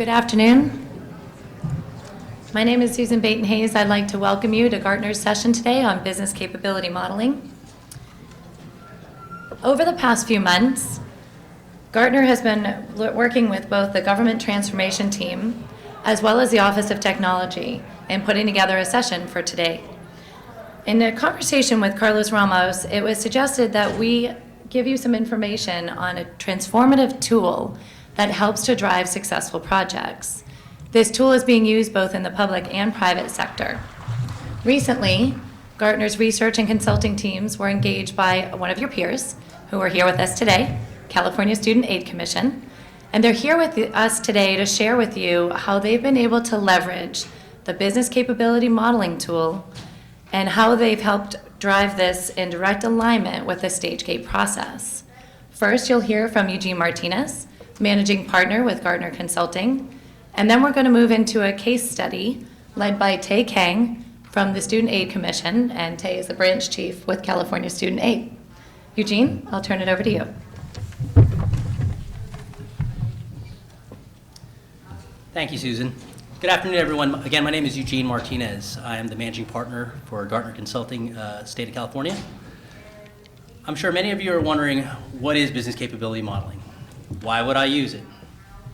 Good afternoon. My name is Susan Baton-Hayes. I'd like to welcome you to Gartner's session today on business capability modeling. Over the past few months, Gartner has been working with both the government transformation team as well as the Office of Technology in putting together a session for today. In a conversation with Carlos Ramos, it was suggested that we give you some information on a transformative tool that helps to drive successful projects. This tool is being used both in the public and private sector. Recently, Gartner's research and consulting teams were engaged by one of your peers who are here with us today, California Student Aid Commission, and they're here with us today to share with you how they've been able to leverage the business capability modeling tool and how they've helped drive this in direct alignment with the StageGate process. First, you'll hear from Eugene Martinez, Managing Partner with Gartner Consulting, and then we're going to move into a case study led by Kang from the Student Aid Commission, and Tay is the branch chief with California Student Aid. Eugene, I'll turn it over to you. Thank you, Susan. Good afternoon, everyone. Again, my name is Eugene Martinez. I am the managing partner for Gartner Consulting, State of California. I'm sure many of you are wondering, what is business capability modeling? Why would I use it?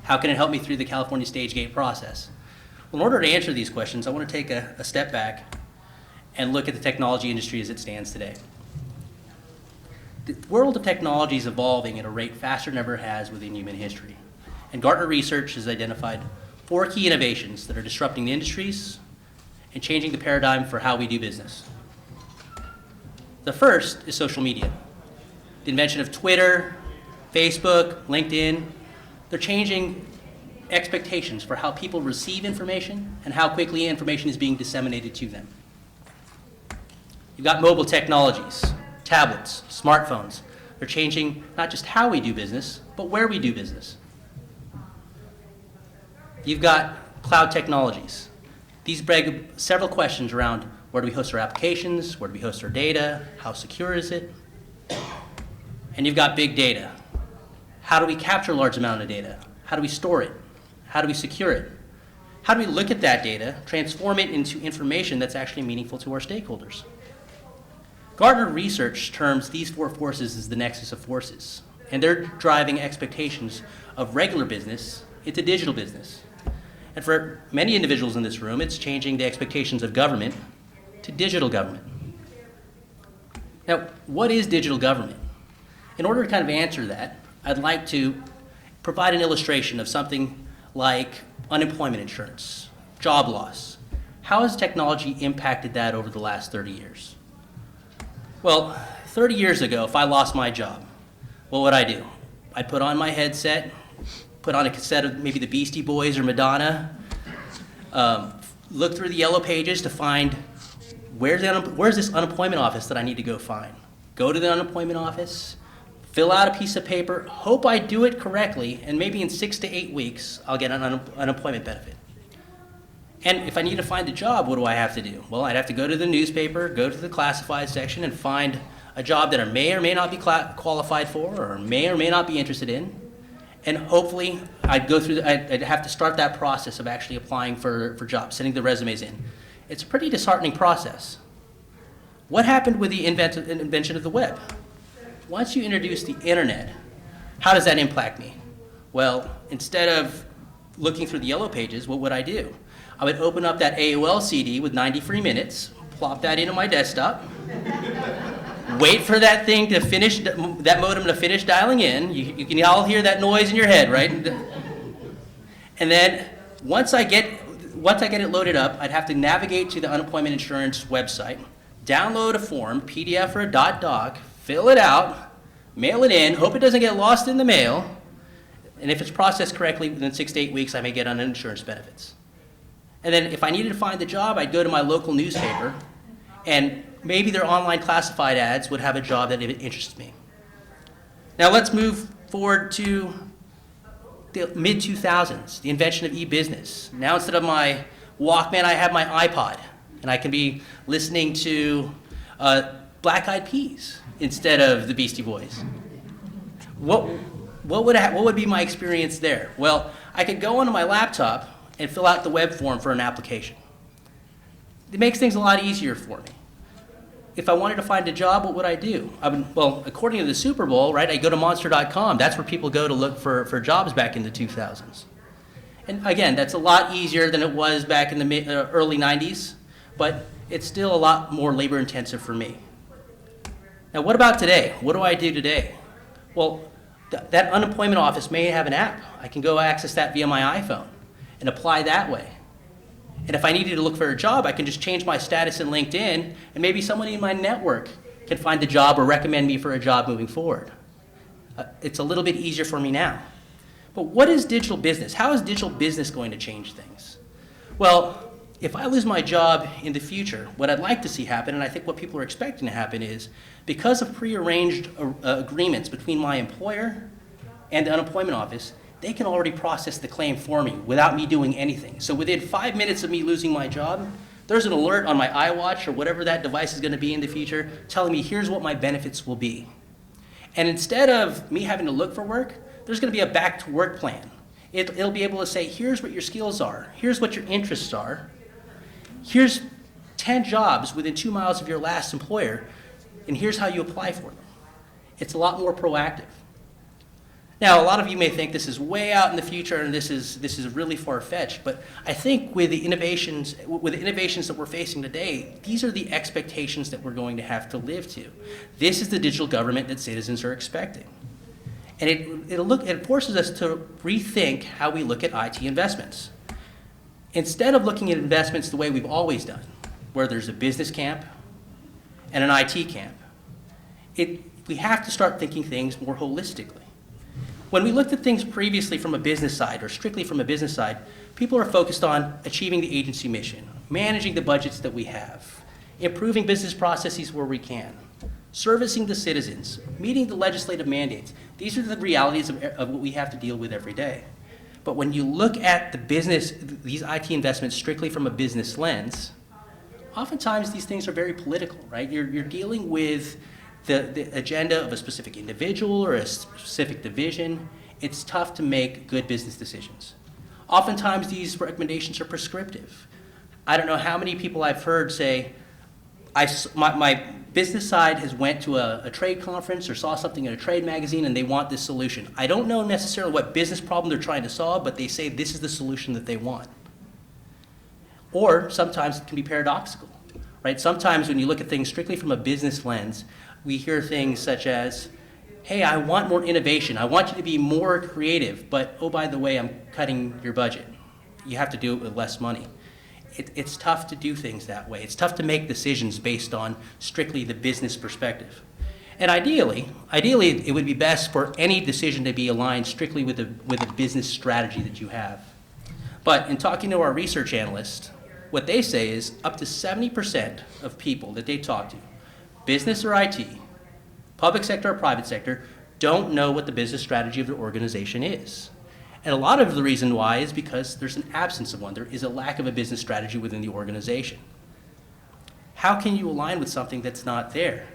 How can it help me through the California StageGate process? Well, in order to answer these questions, I want to take a step back and look at the technology industry as it stands today. The world of technology is evolving at a rate faster than ever has within human history. And Gartner Research has identified 4 key innovations that are disrupting the industries and changing the paradigm for how we do business. The first is social media. The invention of Twitter, Facebook, LinkedIn, they're changing expectations for how people receive information and how quickly information is being disseminated to them. You've got mobile technologies, tablets, smartphones. They're changing not just how we do business, but where we do business. You've got cloud technologies. These beg several questions around where do we host our applications, where do we host our data, how secure is it? And you've got big data. How do we capture a large amount of data? How do we store it? How do we secure it? How do we look at that data, transform it into information that's actually meaningful to our stakeholders? Gartner Research terms these 4 forces as the nexus of forces, and they're driving expectations of regular business into digital business. And for many individuals in this room, it's changing the expectations of government to digital government. Now, what is digital government? In order to kind of answer that, I'd like to provide an illustration of something like unemployment insurance, job loss. How has technology impacted that over the last 30 years? Well, 30 years ago, if I lost my job, what would I do? I'd put on my headset, put on a cassette of maybe the Beastie Boys or Madonna, look through the yellow pages to find where's this unemployment office that I need to go find. Go to the unemployment office, fill out a piece of paper, hope I do it correctly, and maybe in 6 to 8 weeks, I'll get an unemployment benefit. And if I need to find a job, what do I have to do? Well, I'd have to go to the newspaper, go to the classified section, and find a job that I may or may not be qualified for, or may not be interested in. And hopefully, I'd have to start that process of actually applying for jobs, sending the resumes in. It's a pretty disheartening process. What happened with the invention of the web? Once you introduce the internet, how does that impact me? Well, instead of looking through the yellow pages, what would I do? I would open up that AOL CD with 90 free minutes, plop that into my desktop, wait for that thing to finish, that modem to finish dialing in. You can all hear that noise in your head, right? And then once I get it loaded up, I'd have to navigate to the unemployment insurance website, download a form, PDF or a .doc, fill it out, mail it in, hope it doesn't get lost in the mail, and if it's processed correctly, within 6 to 8 weeks, I may get uninsurance benefits. And then if I needed to find the job, I'd go to my local newspaper, and maybe their online classified ads would have a job that interests me. Now let's move forward to the mid-2000s, the invention of e-business. Now instead of my Walkman, I have my iPod, and I can be listening to Black Eyed Peas instead of the Beastie Boys. what would be my experience there? Well, I could go onto my laptop and fill out the web form for an application. It makes things a lot easier for me. If I wanted to find a job, what would I do? Well, according to the Super Bowl, right, I go to monster.com. That's where people go to look for jobs back in the 2000s. And again, that's a lot easier than it was back in the early 90s, but it's still a lot more labor intensive for me. Now, what about today? What do I do today? Well, that unemployment office may have an app. I can go access that via my iPhone and apply that way. And if I needed to look for a job, I can just change my status in LinkedIn, and maybe somebody in my network can find a job or recommend me for a job moving forward. It's a little bit easier for me now. But what is digital business? How is digital business going to change things? Well, if I lose my job in the future, what I'd like to see happen, and I think what people are expecting to happen is, because of prearranged agreements between my employer and the unemployment office, they can already process the claim for me without me doing anything. So within 5 minutes of me losing my job, there's an alert on my iWatch or whatever that device is going to be in the future telling me here's what my benefits will be. And instead of me having to look for work, there's going to be a back to work plan. It'll be able to say, here's what your skills are, here's what your interests are, here's 10 jobs within 2 miles of your last employer, and here's how you apply for them. It's a lot more proactive. Now, a lot of you may think this is way out in the future and this is really far-fetched, but I think with the innovations that we're facing today, these are the expectations that we're going to have to live to. This is the digital government that citizens are expecting. And it forces us to rethink how we look at IT investments. Instead of looking at investments the way we've always done, where there's a business camp and an IT camp, we have to start thinking things more holistically. When we looked at things previously from a business side, or strictly from a business side, people are focused on achieving the agency mission, managing the budgets that we have, improving business processes where we can, servicing the citizens, meeting the legislative mandates. These are the realities of what we have to deal with every day. But when you look at these IT investments strictly from a business lens, oftentimes these things are very political, right? You're dealing with the agenda of a specific individual or a specific division. It's tough to make good business decisions. Oftentimes these recommendations are prescriptive. I don't know how many people I've heard say, my business side has went to a trade conference or saw something in a trade magazine and they want this solution. I don't know necessarily what business problem they're trying to solve, but they say this is the solution that they want. Or sometimes it can be paradoxical, right? Sometimes when you look at things strictly from a business lens, we hear things such as, hey, I want more innovation. I want you to be more creative, but oh, by the way, I'm cutting your budget. You have to do it with less money. It's tough to do things that way. It's tough to make decisions based on strictly the business perspective. And ideally, it would be best for any decision to be aligned strictly with the business strategy that you have. But in talking to our research analysts, what they say is up to 70% of people that they talk to, business or IT, public sector or private sector, don't know what the business strategy of their organization is. And a lot of the reason why is because there's an absence of one. There is a lack of a business strategy within the organization. How can you align with something that's not there?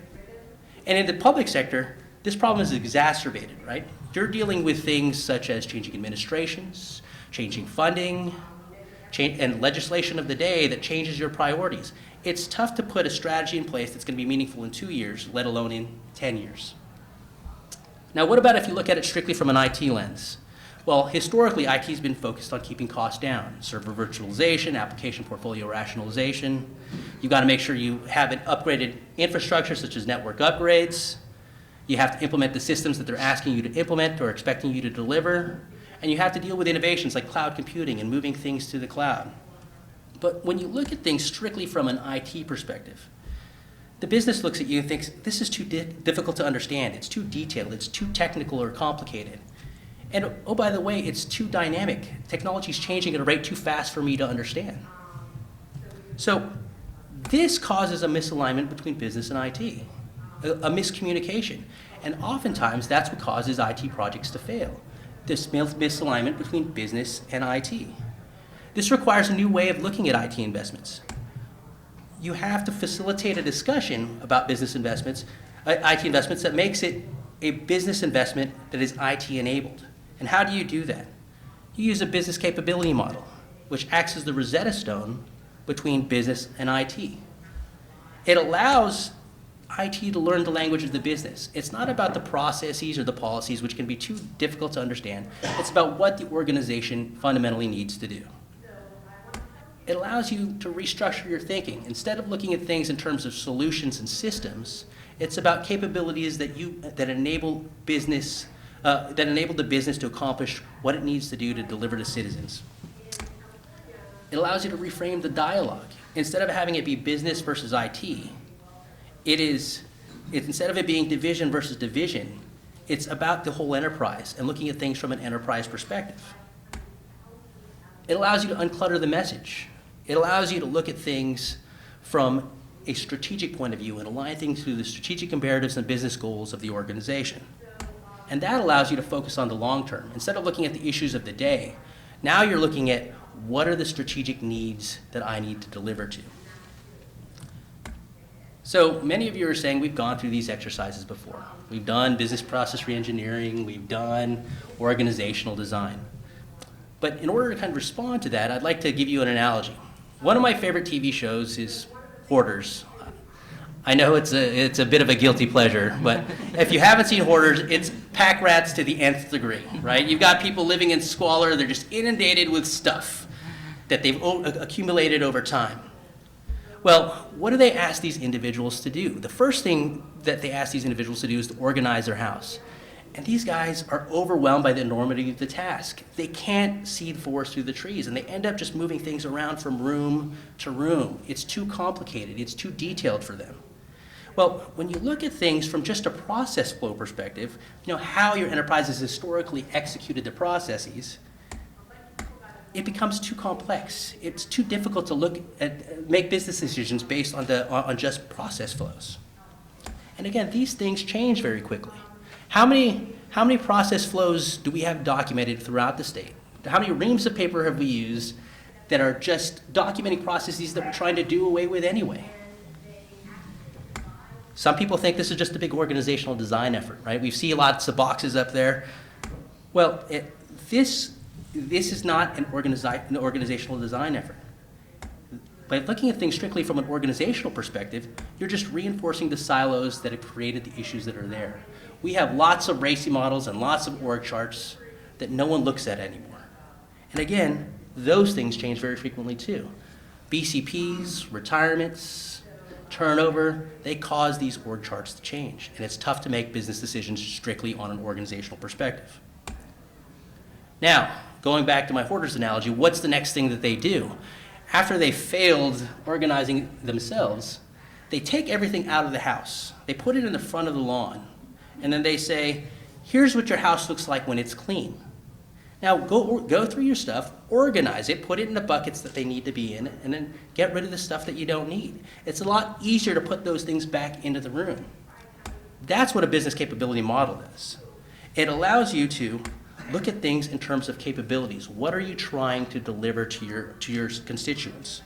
And in the public sector, this problem is exacerbated, right? You're dealing with things such as changing administrations, changing funding, and legislation of the day that changes your priorities. It's tough to put a strategy in place that's going to be meaningful in 2 years, let alone in 10 years. Now, what about if you look at it strictly from an IT lens? Well, historically, IT has been focused on keeping costs down, server virtualization, application portfolio rationalization. You've got to make sure you have an upgraded infrastructure, such as network upgrades. You have to implement the systems that they're asking you to implement or expecting you to deliver. And you have to deal with innovations like cloud computing and moving things to the cloud. But when you look at things strictly from an IT perspective, the business looks at you and thinks, this is too difficult to understand. It's too detailed. It's too technical or complicated. And oh, by the way, it's too dynamic. Technology is changing at a rate too fast for me to understand. So this causes a misalignment between business and IT, a miscommunication. And oftentimes, that's what causes IT projects to fail, this misalignment between business and IT. This requires a new way of looking at IT investments. You have to facilitate a discussion about business investments, IT investments, that makes it a business investment that is IT enabled. And how do you do that? You use a business capability model, which acts as the Rosetta Stone between business and IT. It allows IT to learn the language of the business. It's not about the processes or the policies, which can be too difficult to understand. It's about what the organization fundamentally needs to do. It allows you to restructure your thinking. Instead of looking at things in terms of solutions and systems, it's about capabilities that enable business, that enable the business to accomplish what it needs to do to deliver to citizens. It allows you to reframe the dialogue. Instead of having it be business versus IT, it's instead of it being division versus division, it's about the whole enterprise and looking at things from an enterprise perspective. It allows you to unclutter the message. It allows you to look at things from a strategic point of view and align things to the strategic imperatives and business goals of the organization. And that allows you to focus on the long term. Instead of looking at the issues of the day, now you're looking at what are the strategic needs that I need to deliver to. So many of you are saying we've gone through these exercises before. We've done business process reengineering, we've done organizational design. But in order to kind of respond to that, I'd like to give you an analogy. One of my favorite TV shows is Hoarders. I know it's a bit of a guilty pleasure, but if you haven't seen Hoarders, it's pack rats to the nth degree, right? You've got people living in squalor, they're just inundated with stuff that they've accumulated over time. Well, what do they ask these individuals to do? The first thing that they ask these individuals to do is to organize their house. And these guys are overwhelmed by the enormity of the task. They can't see the forest through the trees, and they end up just moving things around from room to room. It's too complicated. It's too detailed for them. Well, when you look at things from just a process flow perspective, how your enterprise has historically executed the processes, it becomes too complex. It's too difficult to make business decisions based on just process flows. And again, these things change very quickly. How many process flows do we have documented throughout the state? How many reams of paper have we used that are just documenting processes that we're trying to do away with anyway? Some people think this is just a big organizational design effort, right? We see lots of boxes up there. Well, this is not an organizational design effort. By looking at things strictly from an organizational perspective, you're just reinforcing the silos that have created the issues that are there. We have lots of RACI models and lots of org charts that no one looks at anymore. And again, those things change very frequently too. BCPs, retirements, turnover, they cause these org charts to change. And it's tough to make business decisions strictly on an organizational perspective. Now, going back to my Hoarders analogy, what's the next thing that they do? After they failed organizing themselves, they take everything out of the house. They put it in the front of the lawn. And then they say, here's what your house looks like when it's clean. Now go through your stuff, organize it, put it in the buckets that they need to be in, and then get rid of the stuff that you don't need. It's a lot easier to put those things back into the room. That's what a business capability model does. It allows you to look at things in terms of capabilities. What are you trying to deliver to your constituents?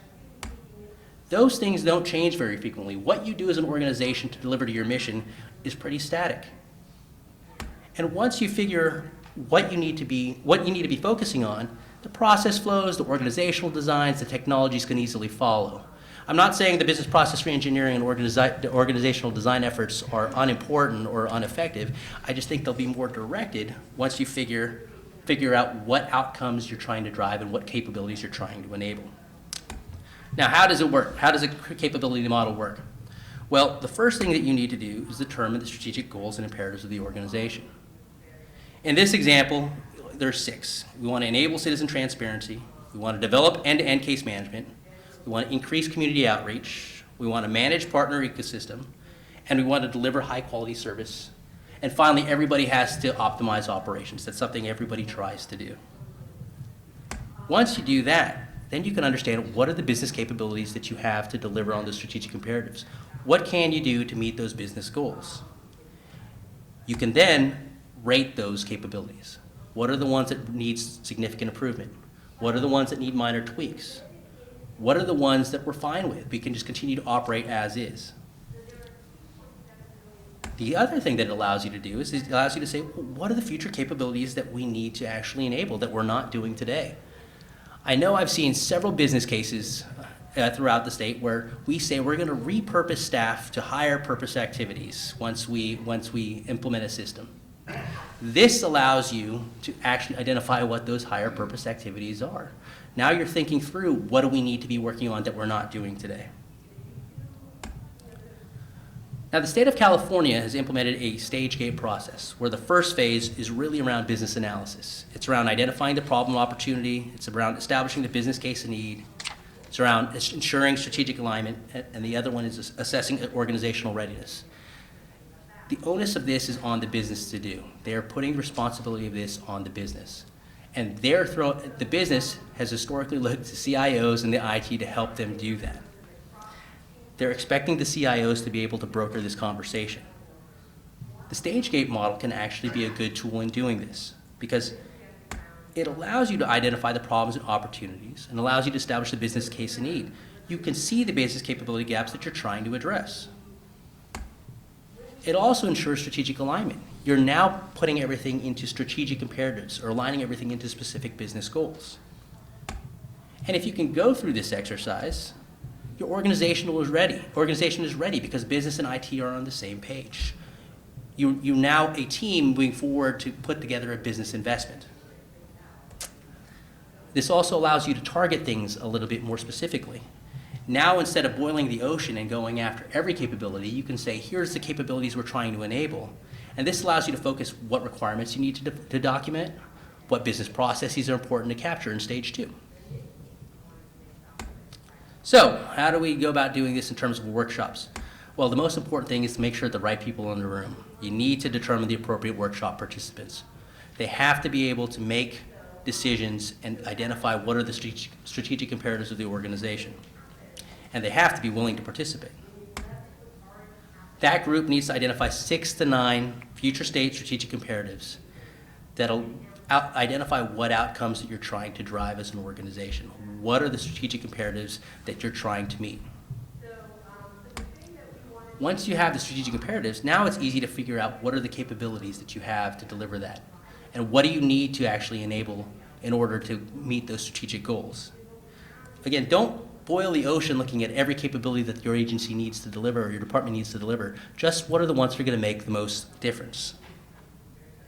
Those things don't change very frequently. What you do as an organization to deliver to your mission is pretty static. And once you figure what you need to be focusing on, the process flows, the organizational designs, the technologies can easily follow. I'm not saying the business process reengineering and organizational design efforts are unimportant or ineffective. I just think they'll be more directed once you figure out what outcomes you're trying to drive and what capabilities you're trying to enable. Now, how does it work? How does a capability model work? Well, the first thing that you need to do is determine the strategic goals and imperatives of the organization. In this example, there's 6. We want to enable citizen transparency. We want to develop end-to-end case management. We want to increase community outreach. We want to manage partner ecosystem. And we want to deliver high-quality service. And finally, everybody has to optimize operations. That's something everybody tries to do. Once you do that, then you can understand what are the business capabilities that you have to deliver on the strategic imperatives. What can you do to meet those business goals? You can then rate those capabilities. What are the ones that need significant improvement? What are the ones that need minor tweaks? What are the ones that we're fine with? We can just continue to operate as is. The other thing that it allows you to do is it allows you to say, well, what are the future capabilities that we need to actually enable that we're not doing today? I know I've seen several business cases throughout the state where we say we're going to repurpose staff to higher purpose activities once we implement a system. This allows you to actually identify what those higher purpose activities are. Now you're thinking through, what do we need to be working on that we're not doing today? Now, the state of California has implemented a StageGate process where the first phase is really around business analysis. It's around identifying the problem opportunity. It's around establishing the business case and need. It's around ensuring strategic alignment. And the other one is assessing organizational readiness. The onus of this is on the business to do. They are putting the responsibility of this on the business. And the business has historically looked to CIOs and the IT to help them do that. They're expecting the CIOs to be able to broker this conversation. The StageGate model can actually be a good tool in doing this because it allows you to identify the problems and opportunities and allows you to establish the business case and need. You can see the business capability gaps that you're trying to address. It also ensures strategic alignment. You're now putting everything into strategic imperatives or aligning everything into specific business goals. And if you can go through this exercise, your organization is ready because business and IT are on the same page. You're now a team moving forward to put together a business investment. This also allows you to target things a little bit more specifically. Now, instead of boiling the ocean and going after every capability, you can say, here's the capabilities we're trying to enable. And this allows you to focus what requirements you need to document, what business processes are important to capture in stage 2. So, how do we go about doing this in terms of workshops? Well, the most important thing is to make sure the right people are in the room. You need to determine the appropriate workshop participants. They have to be able to make decisions and identify what are the strategic imperatives of the organization. And they have to be willing to participate. That group needs to identify 6 to 9 future state strategic imperatives that'll identify what outcomes that you're trying to drive as an organization. What are the strategic imperatives that you're trying to meet? Once you have the strategic imperatives, now it's easy to figure out what are the capabilities that you have to deliver that. And what do you need to actually enable in order to meet those strategic goals? Again, don't boil the ocean looking at every capability that your agency needs to deliver or your department needs to deliver. Just what are the ones that are going to make the most difference?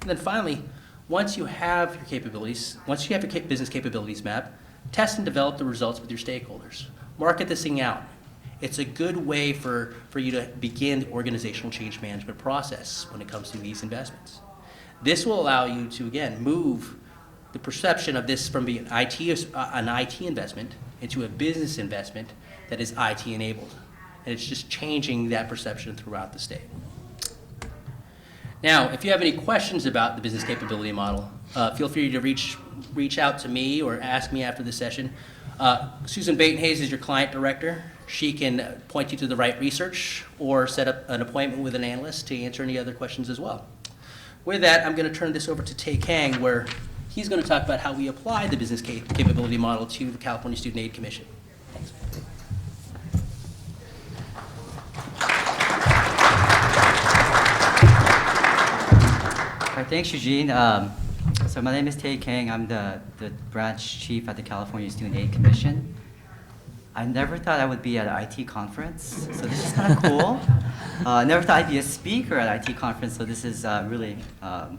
And then finally, once you have your capabilities, once you have your business capabilities map, test and develop the results with your stakeholders. Market this thing out. It's a good way for you to begin the organizational change management process when it comes to these investments. This will allow you to, again, move the perception of this from being an IT investment into a business investment that is IT enabled. And it's just changing that perception throughout the state. Now, if you have any questions about the business capability model, feel free to reach out to me or ask me after the session. Susan Batenhayes is your client director. She can point you to the right research or set up an appointment with an analyst to answer any other questions as well. With that, I'm going to turn this over to Kang, where he's going to talk about how we apply the business capability model to the California Student Aid Commission. Thanks. All right, thanks, Eugene. So my name is Kang. I'm the branch chief at the California Student Aid Commission. I never thought I would be at an IT conference, so this is kind of cool. I never thought I'd be a speaker at an IT conference, so this is really a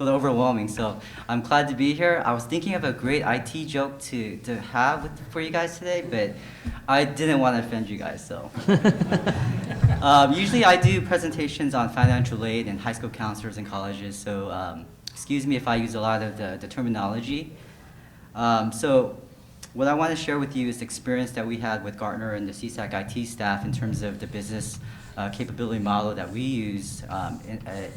little overwhelming. So I'm glad to be here. I was thinking of a great IT joke to have for you guys today, but I didn't want to offend you guys, so. Usually I do presentations on financial aid and high school counselors and colleges, so excuse me if I use a lot of the terminology. So what I want to share with you is the experience that we had with Gartner and the CSAC IT staff in terms of the business capability model that we use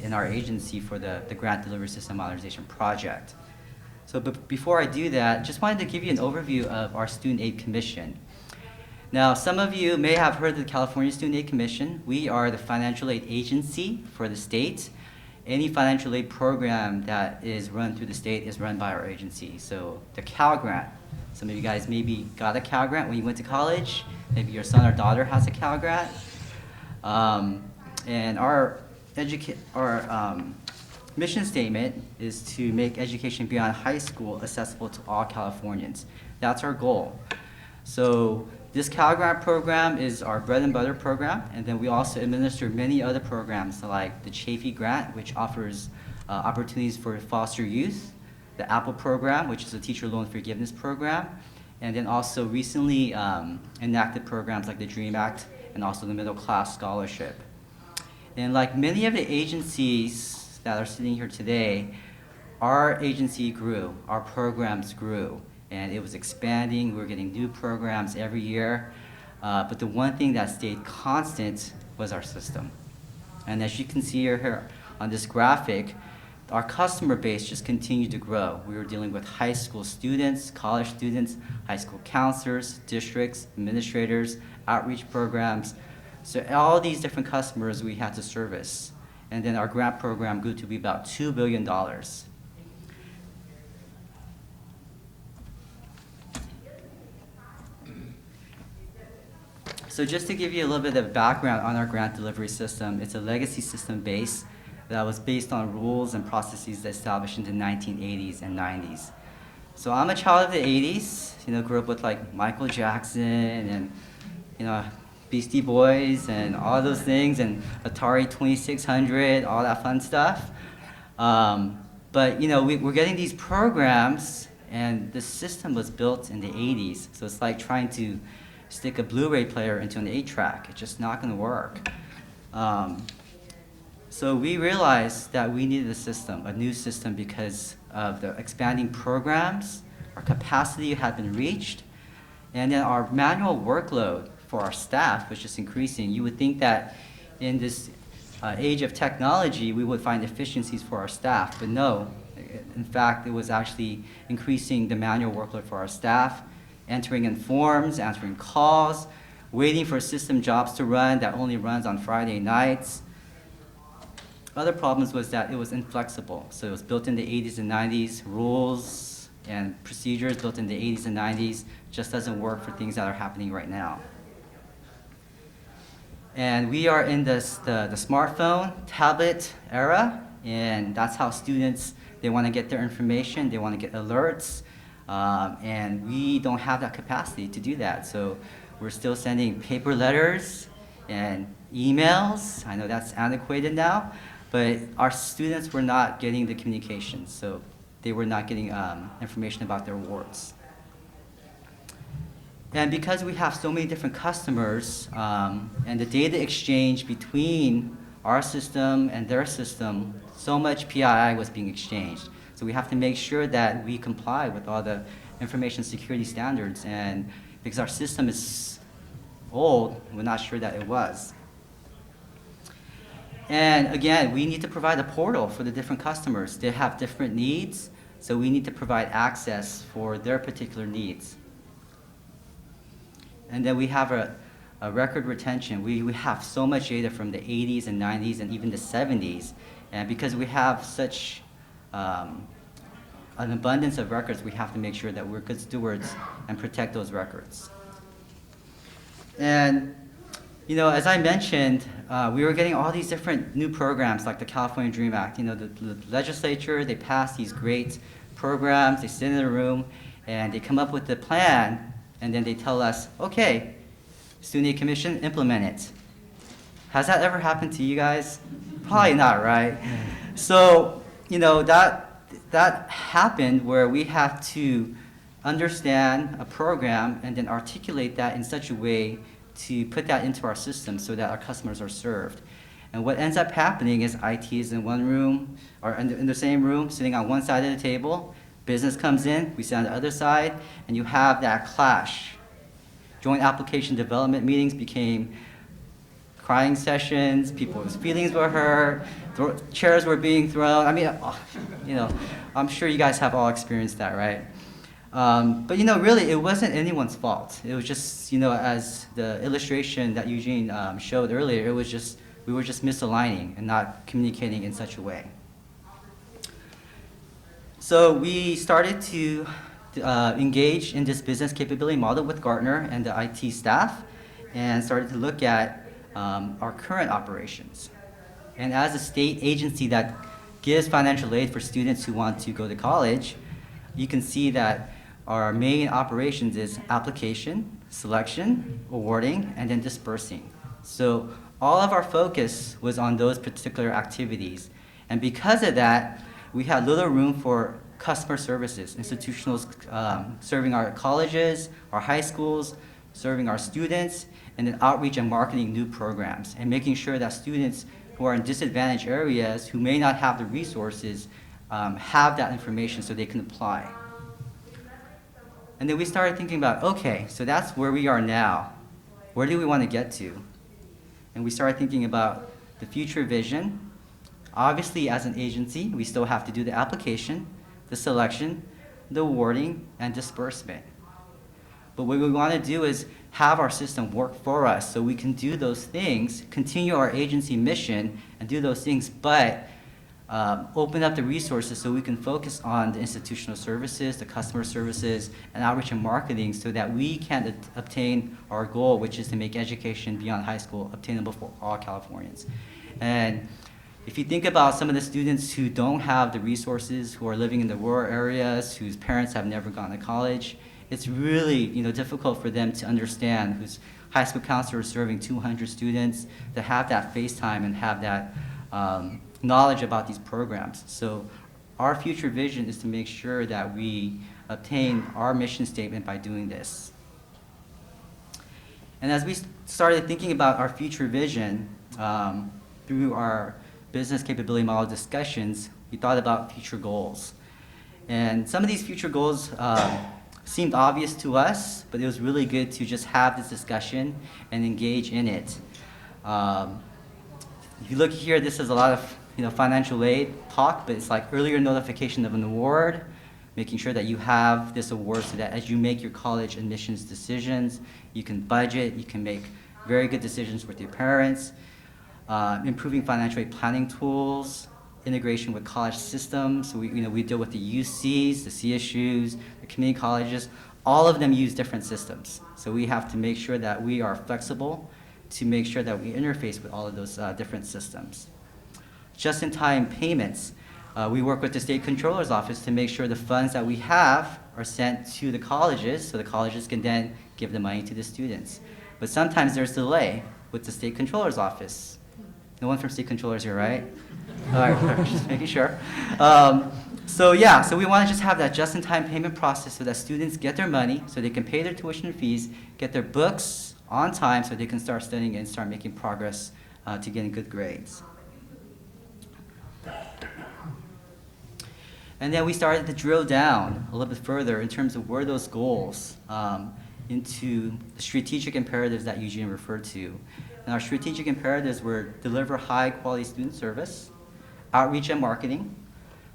in our agency for the Grant Delivery System Modernization Project. So before I do that, just wanted to give you an overview of our Student Aid Commission. Now, some of you may have heard of the California Student Aid Commission. We are the financial aid agency for the state. Any financial aid program that is run through the state is run by our agency. So the Cal Grant, some of you guys maybe got a Cal Grant when you went to college. Maybe your son or daughter has a Cal Grant. And our our mission statement is to make education beyond high school accessible to all Californians. That's our goal. So this Cal Grant program is our bread and butter program, and then we also administer many other programs like the Chafee Grant, which offers opportunities for foster youth, the Apple program, which is a teacher loan forgiveness program, and then also recently enacted programs like the DREAM Act and also the Middle Class Scholarship. And like many of the agencies that are sitting here today, our agency grew, our programs grew, and it was expanding. We were getting new programs every year. But the one thing that stayed constant was our system. And as you can see here on this graphic, our customer base just continued to grow. We were dealing with high school students, college students, high school counselors, districts, administrators, outreach programs. So all these different customers we had to service. And then our grant program grew to be about $2 billion. So just to give you a little bit of background on our grant delivery system, it's a legacy system base that was based on rules and processes established in the 1980s and 90s. So I'm a child of the 80s, grew up with like Michael Jackson and, Beastie Boys and all those things and Atari 2600, all that fun stuff. But, we're getting these programs and the system was built in the 80s. So it's like trying to stick a Blu-ray player into an 8-track. It's just not going to work. So we realized that we needed a new system, because of the expanding programs, our capacity had been reached, and then our manual workload for our staff was just increasing. You would think that in this age of technology, we would find efficiencies for our staff, but no. In fact, it was actually increasing the manual workload for our staff, entering in forms, answering calls, waiting for system jobs to run that only runs on Friday nights. Other problems was that it was inflexible. So it was built in the 80s and 90s, rules and procedures built in the 80s and 90s just doesn't work for things that are happening right now. And we are in the smartphone, tablet era, and that's how students, they want to get their information, they want to get alerts, and we don't have that capacity to do that. So we're still sending paper letters and emails. I know that's antiquated now, but our students were not getting the communication, so they were not getting information about their awards. And because we have so many different customers, and the data exchange between our system and their system, so much PII was being exchanged. So we have to make sure that we comply with all the information security standards, and because our system is old, we're not sure that it was. And again, we need to provide a portal for the different customers. They have different needs, so we need to provide access for their particular needs. And then we have a record retention. We have so much data from the 80s and 90s and even the 70s. And because we have such an abundance of records, we have to make sure that we're good stewards and protect those records. And as I mentioned, we were getting all these different new programs like the California DREAM Act. The legislature, they pass these great programs, they sit in a room, and they come up with the plan, and then they tell us, okay, Student Aid Commission, implement it. Has that ever happened to you guys? Probably not, right? So, that happened where we have to understand a program and then articulate that in such a way to put that into our system so that our customers are served. And what ends up happening is IT is in one room, or in the same room, sitting on one side of the table. Business comes in, we sit on the other side, and you have that clash. Joint application development meetings became crying sessions, people's feelings were hurt, chairs were being thrown. I mean, I'm sure you guys have all experienced that, right? But really, it wasn't anyone's fault. It was just, as the illustration that Eugene showed earlier, we were just misaligning and not communicating in such a way. So we started to engage in this business capability model with Gartner and the IT staff, and started to look at our current operations. And as a state agency that gives financial aid for students who want to go to college, you can see that our main operations is application, selection, awarding, and then dispersing. So all of our focus was on those particular activities. And because of that, we had little room for customer services, institutionals serving our colleges, our high schools, serving our students, and then outreach and marketing new programs, and making sure that students who are in disadvantaged areas who may not have the resources have that information so they can apply. And then we started thinking about, okay, so that's where we are now. Where do we want to get to? And we started thinking about the future vision. Obviously, as an agency, we still have to do the application, the selection, the awarding, and disbursement. But what we want to do is have our system work for us so we can do those things, continue our agency mission, and do those things, but open up the resources so we can focus on the institutional services, the customer services, and outreach and marketing so that we can obtain our goal, which is to make education beyond high school obtainable for all Californians. And if you think about some of the students who don't have the resources, who are living in the rural areas, whose parents have never gone to college, it's really difficult for them to understand, whose high school counselor is serving 200 students, to have that FaceTime and have that knowledge about these programs. So our future vision is to make sure that we obtain our mission statement by doing this. And as we started thinking about our future vision, through our business capability model discussions, we thought about future goals. And some of these future goals seemed obvious to us, but it was really good to just have this discussion and engage in it. If you look here, this is a lot of financial aid talk, but it's like earlier notification of an award, making sure that you have this award so that as you make your college admissions decisions, you can budget, you can make very good decisions with your parents, improving financial aid planning tools, integration with college systems. So we deal with the UCs, the CSUs, the community colleges. All of them use different systems. So we have to make sure that we are flexible to make sure that we interface with all of those different systems. Just-in-time payments. We work with the state controller's office to make sure the funds that we have are sent to the colleges so the colleges can then give the money to the students. But sometimes there's delay with the state controller's office. No one from state controllers here, right? All right, just making sure. So we want to just have that just-in-time payment process so that students get their money, so they can pay their tuition fees, get their books on time so they can start studying and start making progress to getting good grades. And then we started to drill down a little bit further in terms of where those goals into the strategic imperatives that Eugene referred to. And our strategic imperatives were deliver high-quality student service, outreach and marketing,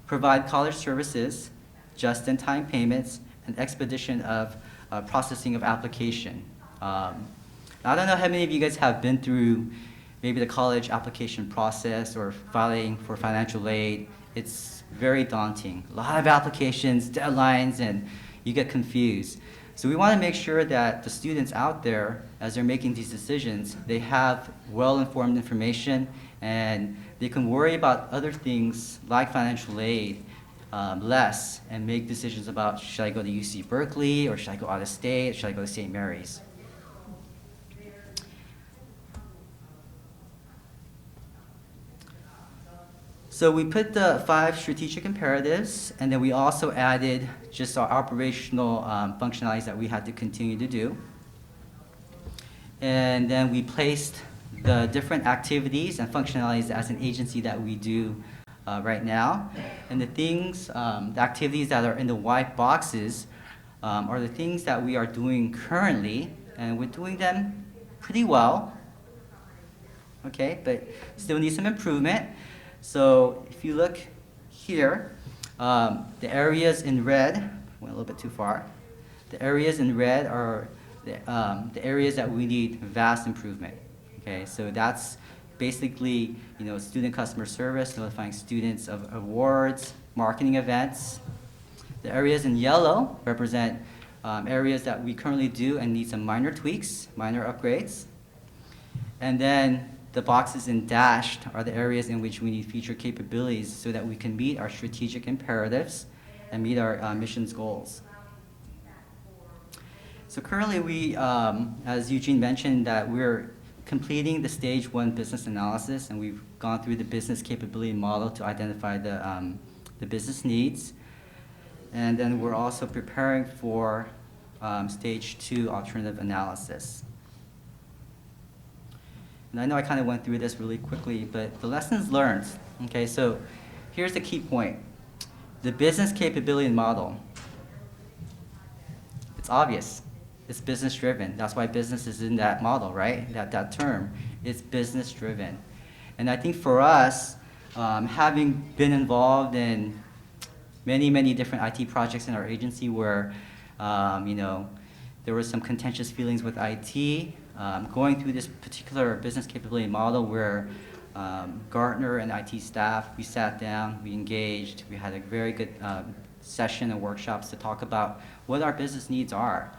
provide college services, just-in-time payments, and expedition of processing of application. I don't know how many of you guys have been through maybe the college application process or filing for financial aid. It's very daunting. A lot of applications, deadlines, and you get confused. So we want to make sure that the students out there, as they're making these decisions, they have well-informed information and they can worry about other things like financial aid less and make decisions about, should I go to UC Berkeley, or should I go out of state, or should I go to St. Mary's? So we put the 5 strategic imperatives, and then we also added just our operational functionalities that we had to continue to do. And then we placed the different activities and functionalities as an agency that we do right now. And the things, the activities that are in the white boxes are the things that we are doing currently, and we're doing them pretty well, okay, but still need some improvement. So if you look here, the areas in red, went a little bit too far. The areas in red are the areas that we need vast improvement. Okay, so that's basically student customer service, notifying students of awards, marketing events. The areas in yellow represent areas that we currently do and need some minor tweaks, minor upgrades. And then the boxes in dashed are the areas in which we need feature capabilities so that we can meet our strategic imperatives and meet our mission's goals. So currently we, as Eugene mentioned, that we're completing the stage 1 business analysis, and we've gone through the business capability model to identify the business needs. And then we're also preparing for stage 2 alternative analysis. And I know I kind of went through this really quickly, but the lessons learned. Okay, so here's the key point. The business capability model, it's obvious. It's business driven. That's why business is in that model, right? That term. It's business driven. And I think for us, having been involved in many different IT projects in our agency where, there were some contentious feelings with IT, going through this particular business capability model where Gartner and IT staff, we sat down, we engaged, we had a very good session and workshops to talk about what our business needs are.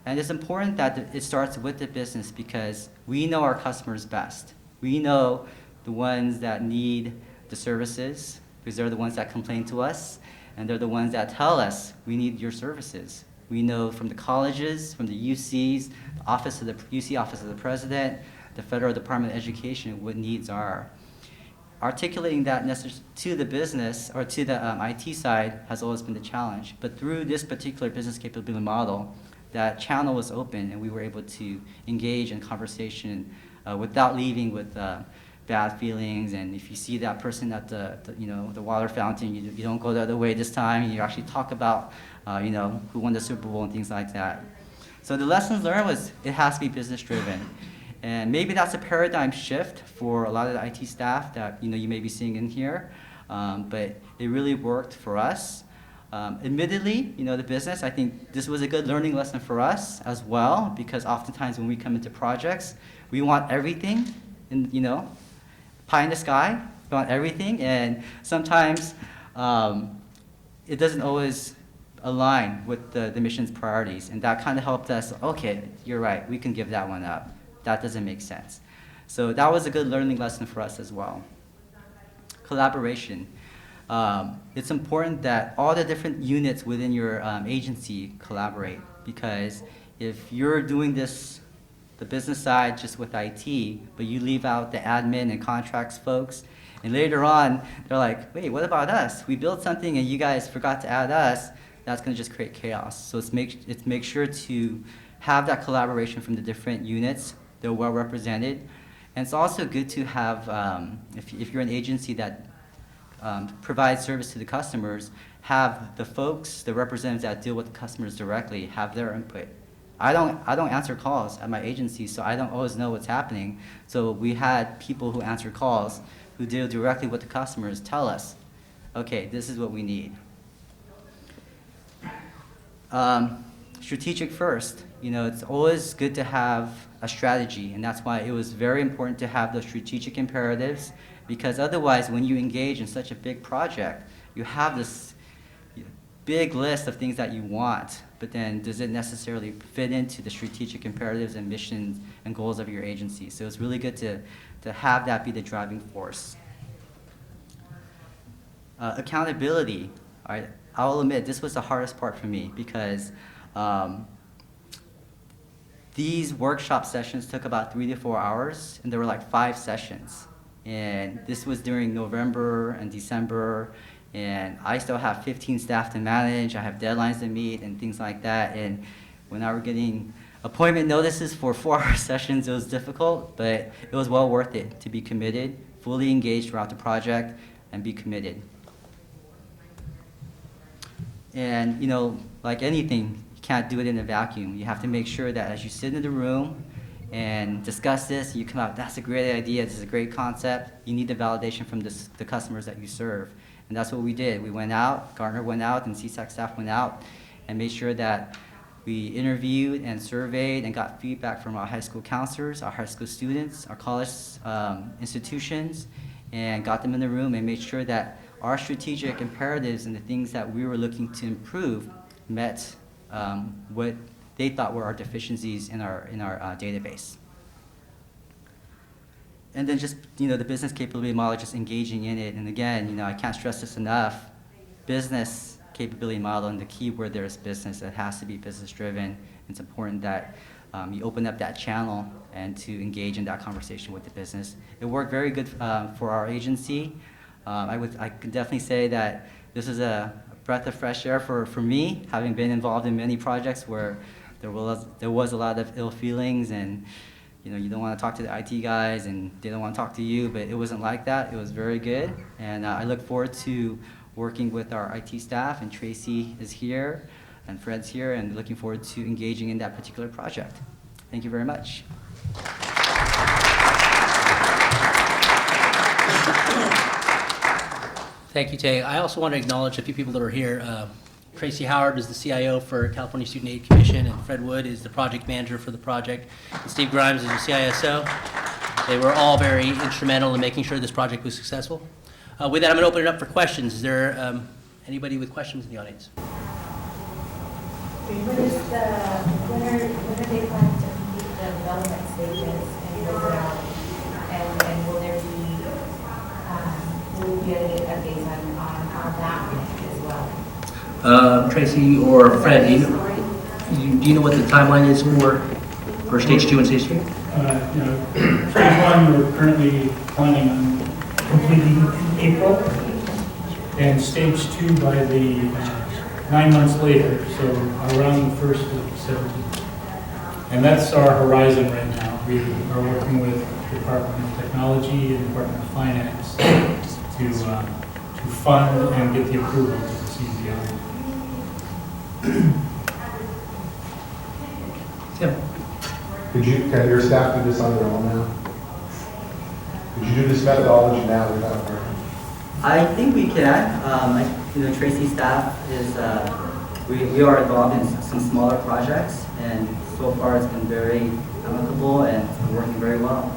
And it's important that it starts with the business because we know our customers best. We know the ones that need the services because they're the ones that complain to us, and they're the ones that tell us we need your services. We know from the colleges, from the UCs, the UC Office of the President, the Federal Department of Education, what needs are. Articulating that message to the business or to the IT side has always been the challenge. But through this particular business capability model, that channel was open and we were able to engage in conversation without leaving with bad feelings. And if you see that person at the water fountain, you don't go the other way this time. You actually talk about who won the Super Bowl and things like that. So the lessons learned was it has to be business driven. And maybe that's a paradigm shift for a lot of the IT staff that you may be seeing in here, but it really worked for us. Admittedly, the business, I think this was a good learning lesson for us as well, because oftentimes when we come into projects, we want everything, and pie in the sky, we want everything, and sometimes it doesn't always align with the mission's priorities, and that kind of helped us, okay, you're right, we can give that one up. That doesn't make sense. So that was a good learning lesson for us as well. Collaboration. It's important that all the different units within your agency collaborate, because if you're doing this, the business side just with IT, but you leave out the admin and contracts folks, and later on they're like, wait, what about us? We built something and you guys forgot to add us. That's going to just create chaos. So it's make sure to have that collaboration from the different units. They're well represented. And it's also good to have, if you're an agency that provides service to the customers, have the folks, the representatives that deal with the customers directly, have their input. I don't answer calls at my agency, so I don't always know what's happening. So we had people who answer calls who deal directly with the customers tell us, okay, this is what we need. Strategic first. It's always good to have a strategy, and that's why it was very important to have those strategic imperatives, because otherwise when you engage in such a big project, you have this big list of things that you want, but then does it necessarily fit into the strategic imperatives and missions and goals of your agency? So it's really good to have that be the driving force. Accountability. I'll admit, this was the hardest part for me because these workshop sessions took about 3 to 4 hours, and there were like 5 sessions. And this was during November and December, and I still have 15 staff to manage. I have deadlines to meet and things like that. And when I were getting appointment notices for 4-hour sessions, it was difficult, but it was well worth it to be committed, fully engaged throughout the project, and be committed. And like anything, you can't do it in a vacuum. You have to make sure that as you sit in the room and discuss this, you come out, that's a great idea, this is a great concept. You need the validation from the customers that you serve. And that's what we did. We went out, Gartner went out, and CSAC staff went out and made sure that we interviewed and surveyed and got feedback from our high school counselors, our high school students, our college institutions, and got them in the room and made sure that our strategic imperatives and the things that we were looking to improve met what they thought were our deficiencies in our database. And then just, the business capability model, just engaging in it. And again, I can't stress this enough. Business capability model, and the key word there is business. It has to be business driven. It's important that you open up that channel and to engage in that conversation with the business. It worked very good for our agency. I could definitely say that this is a breath of fresh air for me, having been involved in many projects where there was a lot of ill feelings, and you don't want to talk to the IT guys and they don't want to talk to you, but it wasn't like that. It was very good, and I look forward to working with our IT staff, and Tracy is here and Fred's here, and looking forward to engaging in that particular project. Thank you very much. Thank you, Tay. I also want to acknowledge a few people that are here. Tracy Howard is the CIO for California Student Aid Commission, and Fred Wood is the project manager for the project, and Steve Grimes is the CISO. They were all very instrumental in making sure this project was successful. With that, I'm going to open it up for questions. Is there anybody with questions in the audience? When are they planning to complete the development stages and will there be any updates on that as well? Tracy or Fred, do you know what the timeline is for stage 2 and stage 3? Phase 1 we're currently planning on completing in April, and stage 2 by the 9 months later, so around the 1st of 17. And that's our horizon right now. We are working with the Department of Technology and Department of Finance to fund and get the approval to proceed beyond. Tim? Can your staff do this on their own now? Could you do this methodology now without her? I think we can. Tracy's staff is, we are involved in some smaller projects, and so far it's been very amicable and it's been working very well.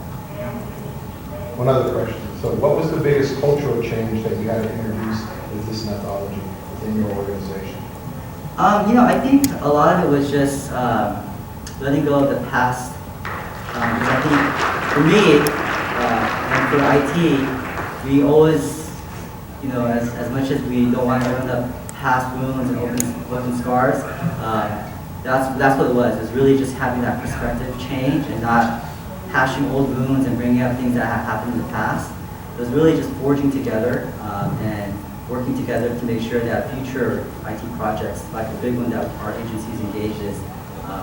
One other question. So what was the biggest cultural change that you had to introduce with this methodology within your organization? I think a lot of it was just letting go of the past. Because I think for me, and for IT, we always, as much as we don't want to open up past wounds and open scars, that's what it was. It was really just having that perspective change and not hashing old wounds and bringing up things that have happened in the past. It was really just forging together and working together to make sure that future IT projects, like the big one that our agency is engaged in,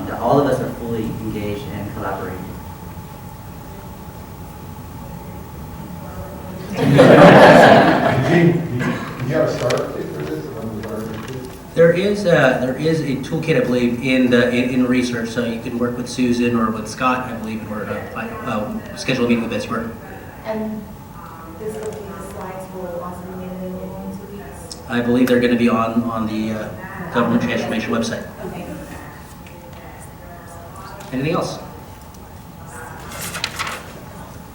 that all of us are fully engaged and collaborating. Eugene, do you have a startup kit for this? There is a toolkit, I believe, in research, so you can work with Susan or with Scott, I believe, in order to schedule a meeting with Pittsburgh. And the slides will also be made available in 2 weeks? I believe they're going to be on the government transformation website. Okay. Anything else?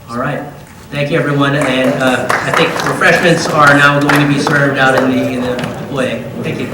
All right. Thank you, everyone. And I think refreshments are now going to be served out in the foyer. Thank you.